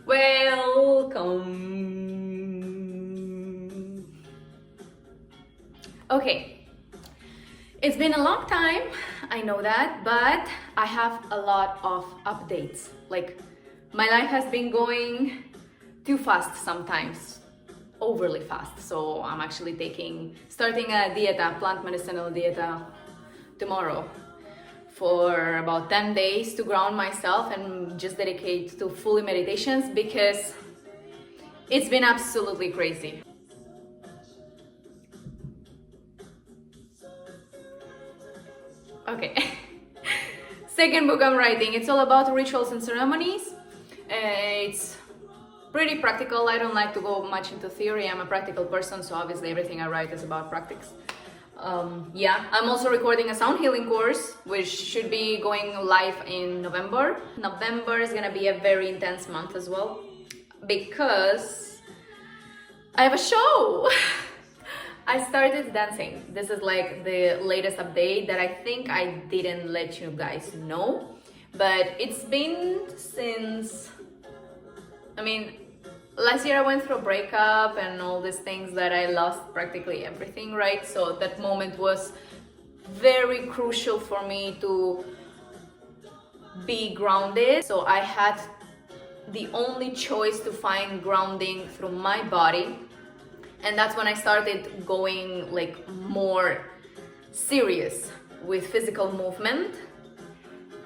Welcome. Okay, it's been a long time, I know that, but I have a lot of updates. Like, my life has been going too fast sometimes, overly fast. So I'm actually starting a dieta, plant medicinal dieta tomorrow for about 10 days to ground myself and just dedicate to fully meditations because it's been absolutely crazy. Okay. Second book I'm writing, it's all about rituals and ceremonies. It's pretty practical. I don't like to go much into theory. I'm a practical person, so obviously everything I write is about practice. Yeah, I'm also recording a sound healing course, which should be going live in November. November is gonna be a very intense month as well, because I have a show. I started dancing. This is like the latest update that I think I didn't let you guys know, but it's been since, last year I went through a breakup and all these things that I lost practically everything, right? So that moment was very crucial for me to be grounded. So I had the only choice to find grounding through my body. And that's when I started going like more serious with physical movement.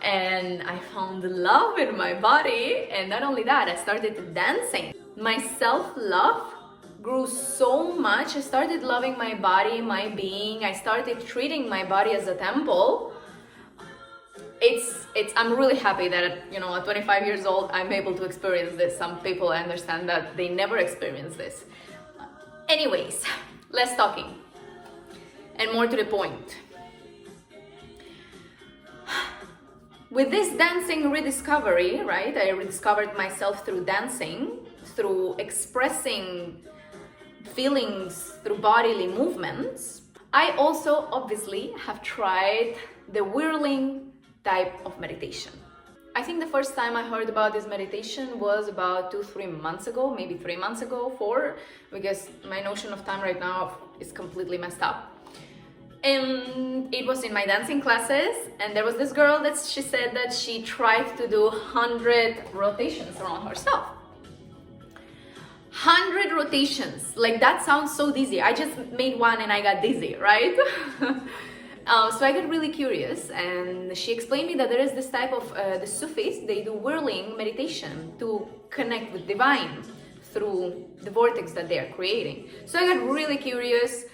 And I found love in my body. And not only that, I started dancing. My self-love grew so much. I started loving my body, my being. I started treating my body as a temple. I'm really happy that at 25 years old, I'm able to experience this. Some people, I understand that they never experience this. Anyways, less talking and more to the point. With this dancing rediscovery, right? I rediscovered myself through dancing, through expressing feelings through bodily movements. I also obviously have tried the whirling type of meditation. I think the first time I heard about this meditation was about 2-3 months ago, maybe 3 months ago, 4, because my notion of time right now is completely messed up. And it was in my dancing classes, and there was this girl that she said that she tried to do 100 rotations around herself. 100 rotations, like that sounds so dizzy. I just made one and I got dizzy, right? So I got really curious, and she explained me that there is this type of, the Sufis, they do whirling meditation to connect with divine through the vortex that they are creating. So I got really curious.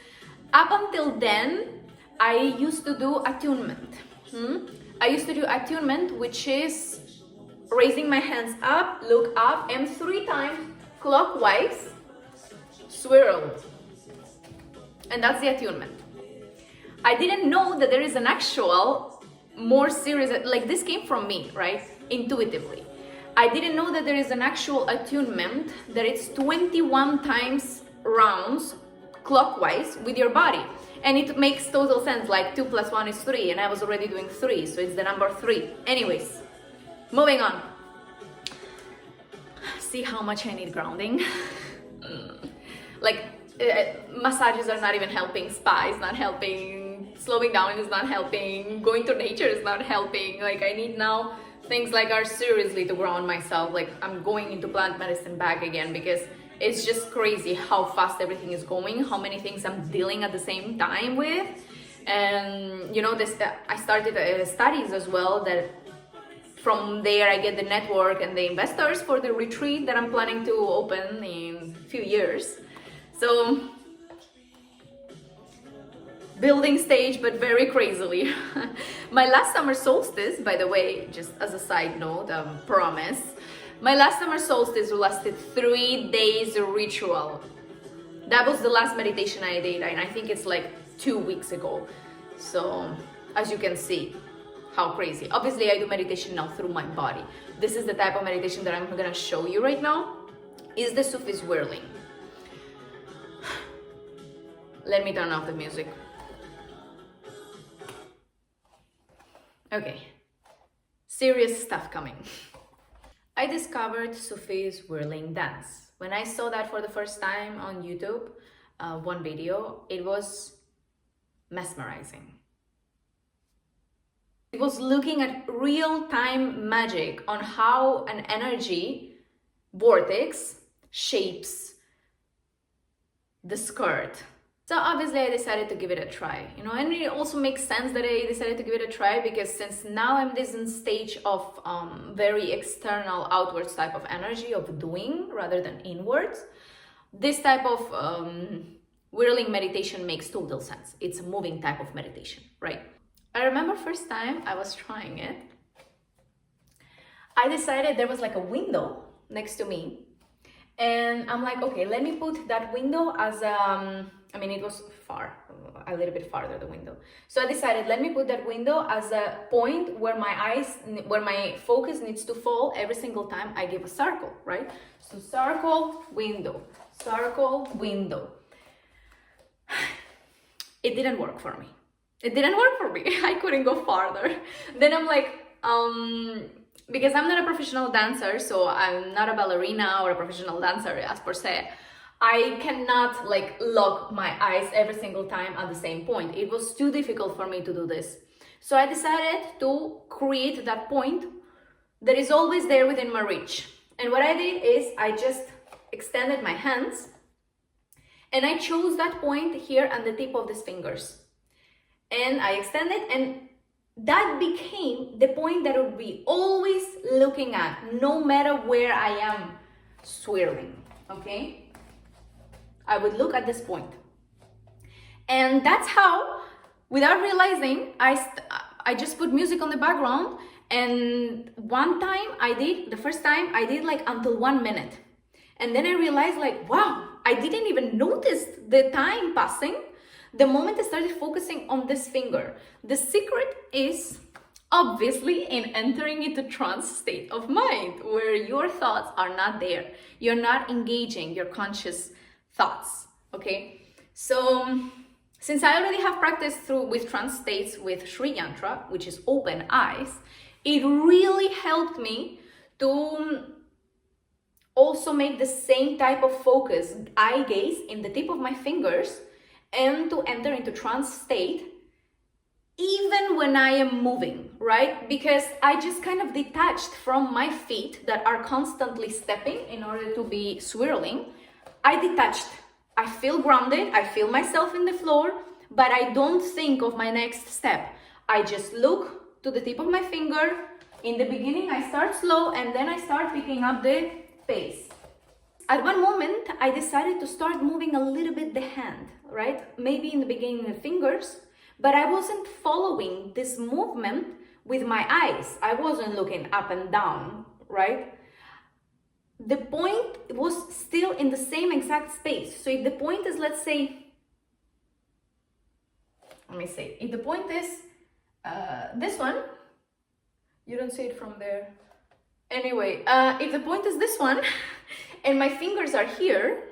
Up until then, I used to do attunement. I used to do attunement, which is raising my hands up, look up, and 3 times clockwise, swirl. And that's the attunement. I didn't know that there is an actual more serious, like this came from me, right? Intuitively. I didn't know that there is an actual attunement, that it's 21 times rounds clockwise with your body. And it makes total sense, like 2 + 1 is 3, and I was already doing 3, so it's the number 3. Anyways, moving on. See how much I need grounding? Massages are not even helping, spa is not helping, slowing down is not helping, going to nature is not helping. Like, I need now things like are seriously to ground myself. Like, I'm going into plant medicine back again because it's just crazy how fast everything is going, how many things I'm dealing at the same time with. And I started studies as well, that from there I get the network and the investors for the retreat that I'm planning to open in a few years. So, building stage, but very crazily. My last summer solstice, by the way, just as a side note, promise, my last summer solstice lasted 3 days ritual. That was the last meditation I did, and I think it's like 2 weeks ago. So, as you can see, how crazy. Obviously, I do meditation now through my body. This is the type of meditation that I'm gonna show you right now, is the Sufi's Whirling. Let me turn off the music. Okay, serious stuff coming. I discovered Sufi's whirling dance. When I saw that for the first time on YouTube, one video, it was mesmerizing. It was looking at real-time magic on how an energy vortex shapes the skirt. So obviously I decided to give it a try, and it also makes sense that I decided to give it a try because since now I'm this in stage of very external outwards type of energy of doing rather than inwards, this type of whirling meditation makes total sense. It's a moving type of meditation, right? I remember first time I was trying it, I decided there was like a window next to me, and I'm like, okay, let me put that window as it was far, a little bit farther the window. So I decided, let me put that window as a point where my focus needs to fall every single time I give a circle, right? So circle, window, circle, window. It didn't work for me. I couldn't go farther. Then I'm like, because I'm not a professional dancer, so I'm not a ballerina or a professional dancer as per se, I cannot like lock my eyes every single time at the same point. It was too difficult for me to do this. So I decided to create that point that is always there within my reach. And what I did is I just extended my hands and I chose that point here on the tip of these fingers. And I extended, and that became the point that I would be always looking at, no matter where I am swirling, okay? I would look at this point. And that's how, without realizing, I just put music on the background, and the first time I did like until 1 minute. And then I realized like, wow, I didn't even notice the time passing the moment I started focusing on this finger. The secret is obviously in entering into trance state of mind where your thoughts are not there. You're not engaging your conscious thoughts, okay? So since I already have practiced with trance states with Sri Yantra, which is open eyes, it really helped me to also make the same type of focus, eye gaze in the tip of my fingers, and to enter into trance state even when I am moving, right? Because I just kind of detached from my feet that are constantly stepping in order to be swirling. I detached. I feel grounded, I feel myself in the floor, but I don't think of my next step. I just look to the tip of my finger. In the beginning I start slow and then I start picking up the pace. At one moment, I decided to start moving a little bit the hand, right? Maybe in the beginning the fingers, but I wasn't following this movement with my eyes. I wasn't looking up and down, right? The point was still in the same exact space. So if the point is, let's say, if the point is this one, you don't see it from there. Anyway, if the point is this one, and my fingers are here,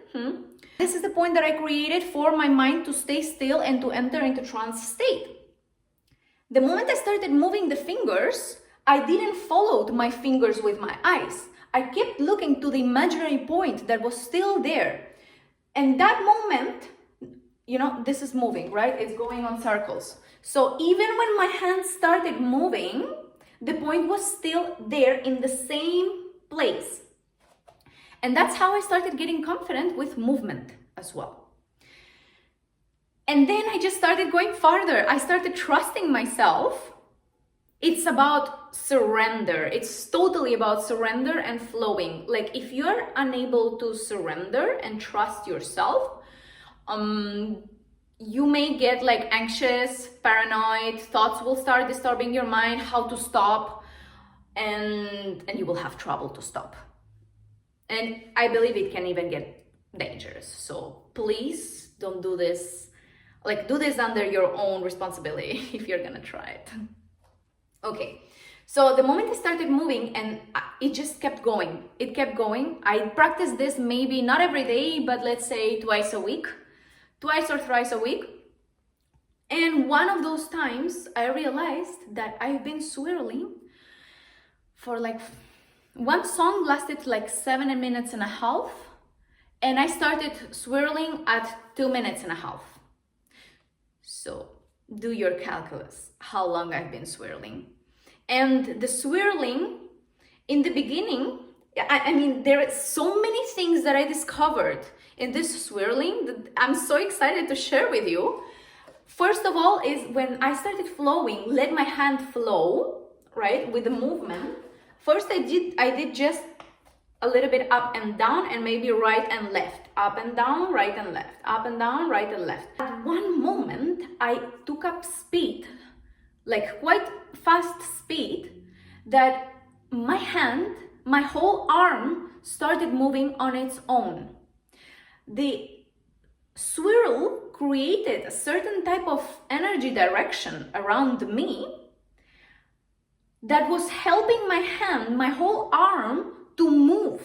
this is the point that I created for my mind to stay still and to enter into trance state. The moment I started moving the fingers, I didn't follow my fingers with my eyes. I kept looking to the imaginary point that was still there. And that moment, this is moving, right? It's going on circles. So even when my hands started moving, the point was still there in the same place. And that's how I started getting confident with movement as well. And then I just started going farther. I started trusting myself. It's about surrender. It's totally about surrender and flowing. Like if you're unable to surrender and trust yourself, you may get like anxious, paranoid, thoughts will start disturbing your mind, how to stop, and you will have trouble to stop. And I believe it can even get dangerous. So please don't do this. Like do this under your own responsibility if you're gonna try it. Okay, so the moment I started moving and it just kept going. It kept going. I practiced this maybe not every day, but let's say twice or thrice a week. And one of those times I realized that I've been swirling for like one song lasted like 7.5 minutes, and I started swirling at 2.5 minutes. So do your calculus, how long I've been swirling. And the swirling, in the beginning, I mean, there are so many things that I discovered in this swirling that I'm so excited to share with you. First of all is when I started flowing, let my hand flow, right, with the movement. First I did just a little bit up and down, and maybe right and left, up and down, right and left, up and down, right and left. At one moment, I took up speed, like quite fast speed, that my hand, my whole arm started moving on its own. The swirl created a certain type of energy direction around me that was helping my hand, my whole arm, to move.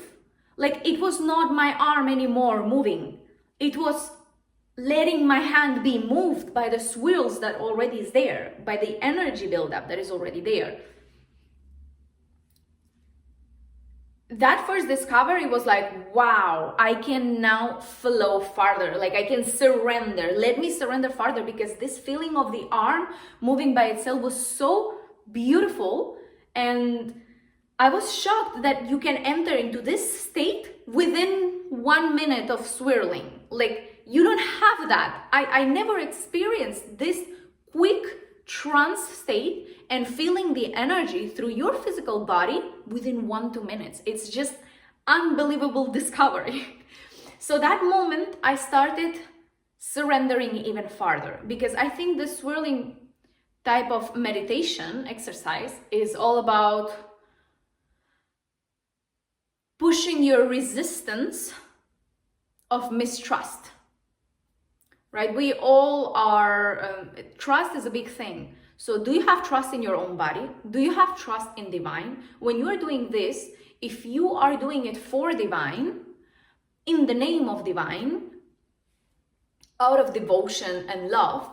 Like it was not my arm anymore moving. It was letting my hand be moved by the swirls that already is there, by the energy buildup that is already there. That first discovery was like, wow, I can now flow farther. Like I can surrender. Let me surrender farther, because this feeling of the arm moving by itself was so beautiful. And I was shocked that you can enter into this state within 1 minute of swirling. Like you don't have that. I never experienced this quick trance state and feeling the energy through your physical body within 1-2 minutes. It's just unbelievable discovery. So that moment I started surrendering even farther, because I think the swirling type of meditation exercise is all about pushing your resistance of mistrust, right? We all are, trust is a big thing. So do you have trust in your own body? Do you have trust in divine? When you are doing this, if you are doing it for divine, in the name of divine, out of devotion and love,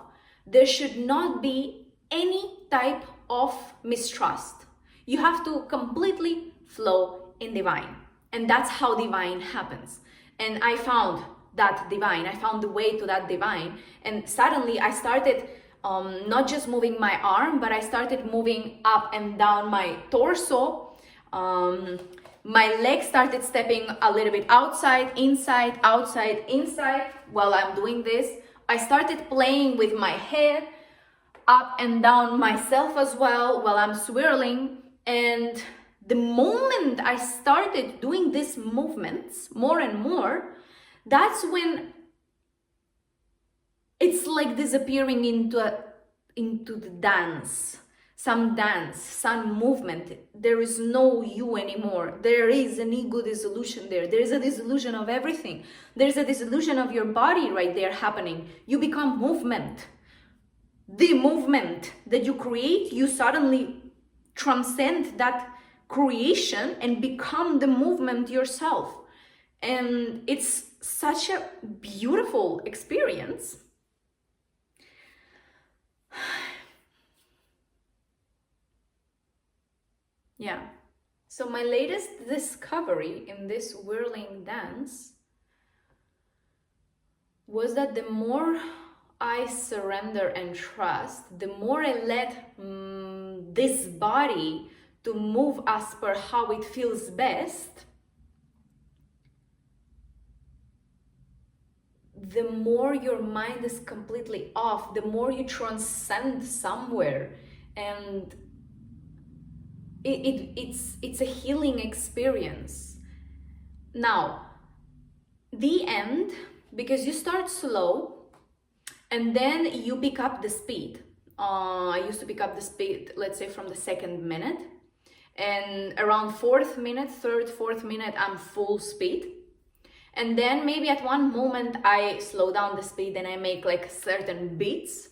there should not be any type of mistrust. You have to completely flow in divine. And that's how divine happens. And I found that divine, I found the way to that divine. And suddenly I started not just moving my arm, but I started moving up and down my torso. My legs started stepping a little bit outside, inside, outside, inside. While I'm doing this, I started playing with my head up and down myself as well while I'm swirling. And the moment I started doing these movements more and more, that's when it's like disappearing into the dance, some movement. There is no you anymore. There is an ego dissolution there. There is a dissolution of everything. There's a dissolution of your body right there happening. You become movement. The movement that you create, you suddenly transcend that creation and become the movement yourself. And it's such a beautiful experience. Yeah. So my latest discovery in this whirling dance was that the more I surrender and trust, the more I let this body to move as per how it feels best, the more your mind is completely off, the more you transcend somewhere, and it's a healing experience. Now, the end, because you start slow and then you pick up the speed. I used to pick up the speed, let's say from the 2nd minute, and around 4th minute, 3rd, 4th minute, I'm full speed. And then maybe at one moment I slow down the speed and I make like certain beats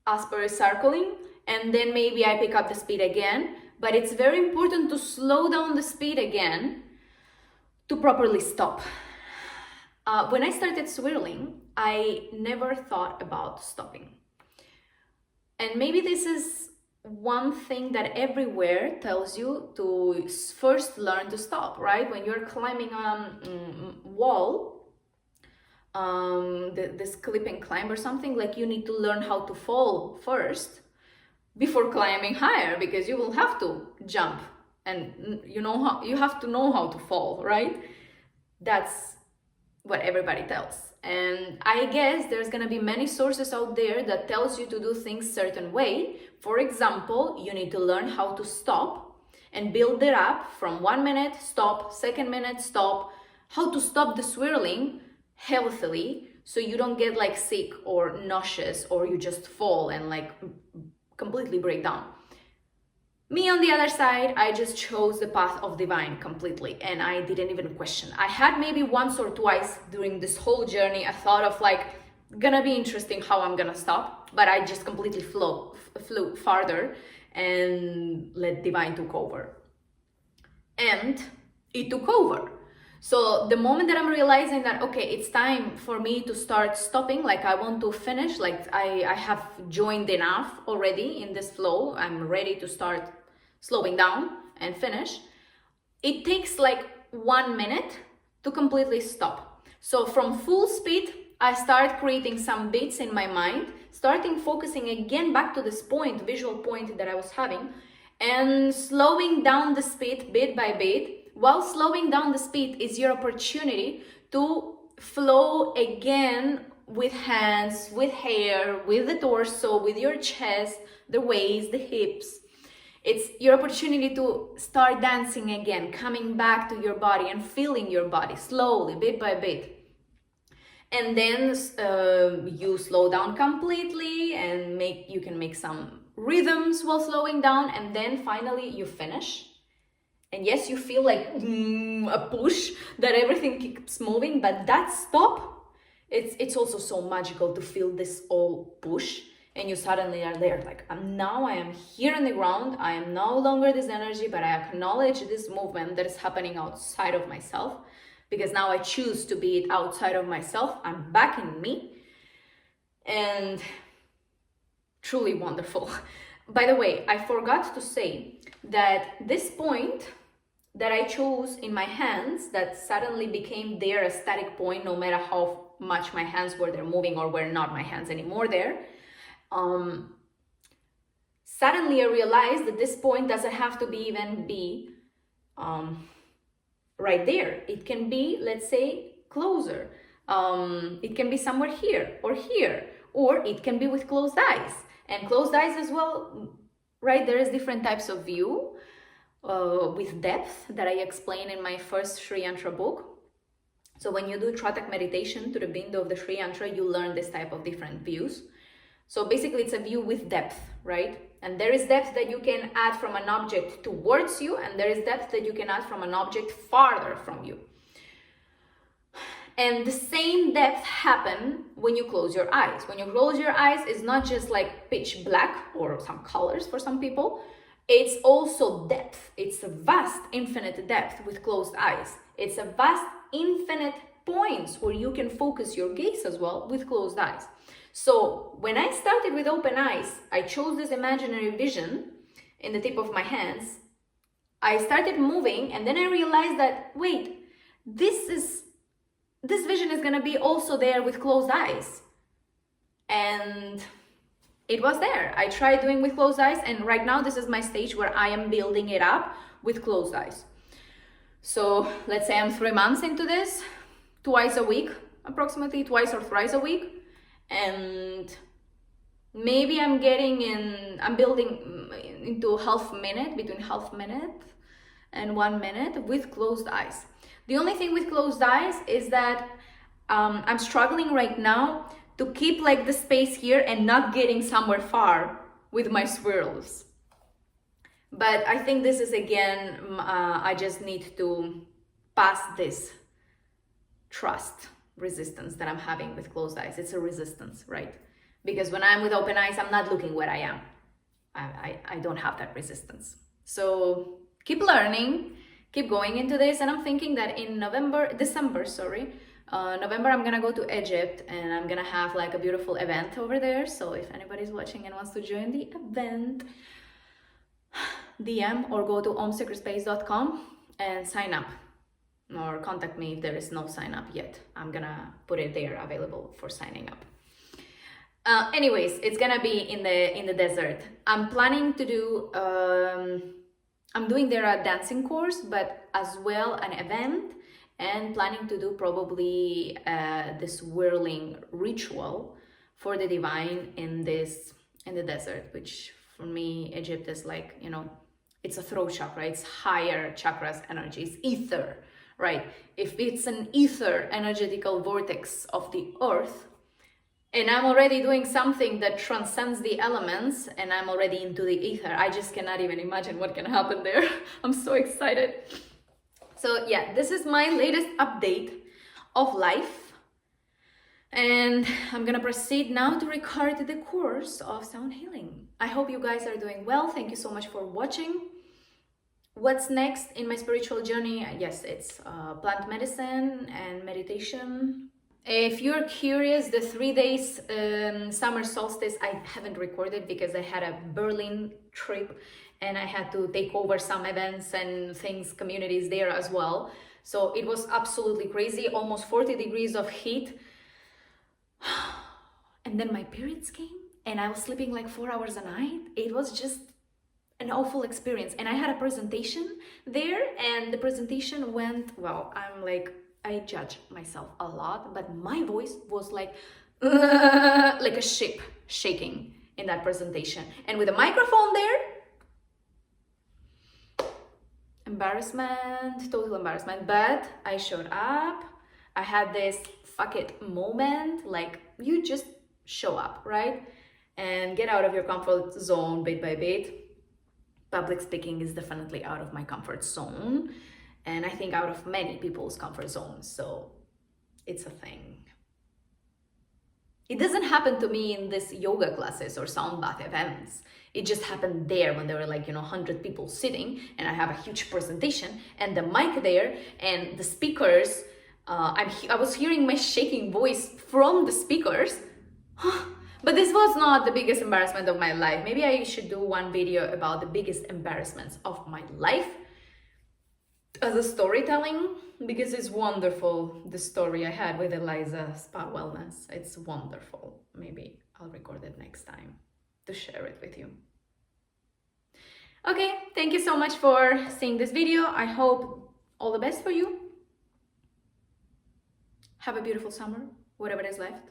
as per circling, and then maybe I pick up the speed again. But it's very important to slow down the speed again to properly stop. When I started swirling, I never thought about stopping. And maybe this is one thing that everywhere tells you to first learn to stop, right? When you're climbing a wall, this clip and climb or something, like you need to learn how to fall first before climbing higher, because you will have to jump, and you have to know how to fall, right? That's what everybody tells. And I guess there's gonna be many sources out there that tells you to do things certain way. For example, you need to learn how to stop and build it up from 1 minute, stop, second minute, stop, how to stop the swirling healthily so you don't get like sick or nauseous, or you just fall and like completely break down. Me, on the other side, I just chose the path of divine completely, and I didn't even question. I had maybe once or twice during this whole journey a thought of like, gonna be interesting how I'm gonna stop, but I just completely flew farther and let divine took over. And it took over. So the moment that I'm realizing that, okay, it's time for me to start stopping, like I want to finish, like I have joined enough already in this flow, I'm ready to start slowing down and finish, it takes like 1 minute to completely stop. So from full speed, I start creating some beats in my mind, starting focusing again back to this point, visual point that I was having, and slowing down the speed bit by bit. While slowing down the speed is your opportunity to flow again with hands, with hair, with the torso, with your chest, the waist, the hips. It's your opportunity to start dancing again, coming back to your body and feeling your body slowly, bit by bit. And then you slow down completely, and you can make some rhythms while slowing down, and then finally you finish. And yes, you feel like a push, that everything keeps moving, but that stop, it's also so magical to feel this all push. And you suddenly are there, like, now I am here on the ground, I am no longer this energy, but I acknowledge this movement that is happening outside of myself, because now I choose to be it outside of myself, I'm back in me, and truly wonderful. By the way, I forgot to say that this point that I chose in my hands, that suddenly became there a static point, no matter how much my hands were there moving or were not my hands anymore there, suddenly I realized that this point doesn't have to be right there. It can be, let's say, closer. It can be somewhere here, or it can be with closed eyes. And closed eyes as well, right? There is different types of view with depth that I explain in my first Sri Yantra book. So when you do Tratak meditation to the Bindu of the Sri Yantra, you learn this type of different views. So basically it's a view with depth, right? And there is depth that you can add from an object towards you, and there is depth that you can add from an object farther from you. And the same depth happen when you close your eyes. When you close your eyes, it's not just like pitch black or some colors for some people. It's also depth. It's a vast, infinite depth with closed eyes. It's a vast, infinite points where you can focus your gaze as well with closed eyes. So when I started with open eyes, I chose this imaginary vision in the tip of my hands. I started moving, and then I realized that, wait, this vision is gonna be also there with closed eyes. And it was there. I tried doing with closed eyes, and right now this is my stage where I am building it up with closed eyes. So let's say I'm 3 months into this, twice a week, approximately twice or thrice a week. And maybe I'm building into half minute, between half minute and 1 minute with closed eyes. The only thing with closed eyes is that I'm struggling right now to keep like the space here and not getting somewhere far with my swirls. But I think this is again, I just need to pass this trust resistance that I'm having with closed eyes. It's a resistance, right? Because when I'm with open eyes, I'm not looking where I am. I don't have that resistance. So keep learning, keep going into this. And I'm thinking that in December, I'm gonna go to Egypt, and I'm gonna have like a beautiful event over there. So if anybody's watching and wants to join the event, DM or go to omsacredspace.com and sign up, or contact me if there is no sign up yet. I'm gonna put it there available for signing up. Anyways, it's gonna be in the desert. I'm planning to do I'm doing there a dancing course, but as well an event, and planning to do probably this whirling ritual for the divine in the desert, which for me Egypt is like, you know, it's a throat chakra, it's higher chakras energy, it's ether, right? If it's an ether energetical vortex of the earth, and I'm already doing something that transcends the elements, and I'm already into the ether, I just cannot even imagine what can happen there. I'm so excited. So yeah, this is my latest update of life. And I'm gonna proceed now to record the course of sound healing. I hope you guys are doing well. Thank you so much for watching. What's next in my spiritual journey? Yes, it's plant medicine and meditation. If you're curious, the 3 days summer solstice, I haven't recorded because I had a Berlin trip and I had to take over some events and things, communities there as well. So it was absolutely crazy, almost 40 degrees of heat. And then my periods came and I was sleeping like 4 hours a night. It was just an awful experience. And I had a presentation there and the presentation went, well, I judge myself a lot, but my voice was like a ship shaking in that presentation. And with a microphone there, embarrassment, total embarrassment. But I showed up. I had this fuck it moment, like you just show up, right? And get out of your comfort zone bit by bit. Public speaking is definitely out of my comfort zone. And I think out of many people's comfort zones, so it's a thing. It doesn't happen to me in this yoga classes or sound bath events. It just happened there when there were like, 100 people sitting and I have a huge presentation and the mic there and the speakers. I was hearing my shaking voice from the speakers. But this was not the biggest embarrassment of my life. Maybe I should do one video about the biggest embarrassments of my life as a storytelling, because it's wonderful, the story I had with Eliza Spa Wellness. It's wonderful. Maybe I'll record it next time to share it with you. Okay, thank you so much for seeing this video. I hope all the best for you. Have a beautiful summer, whatever is left.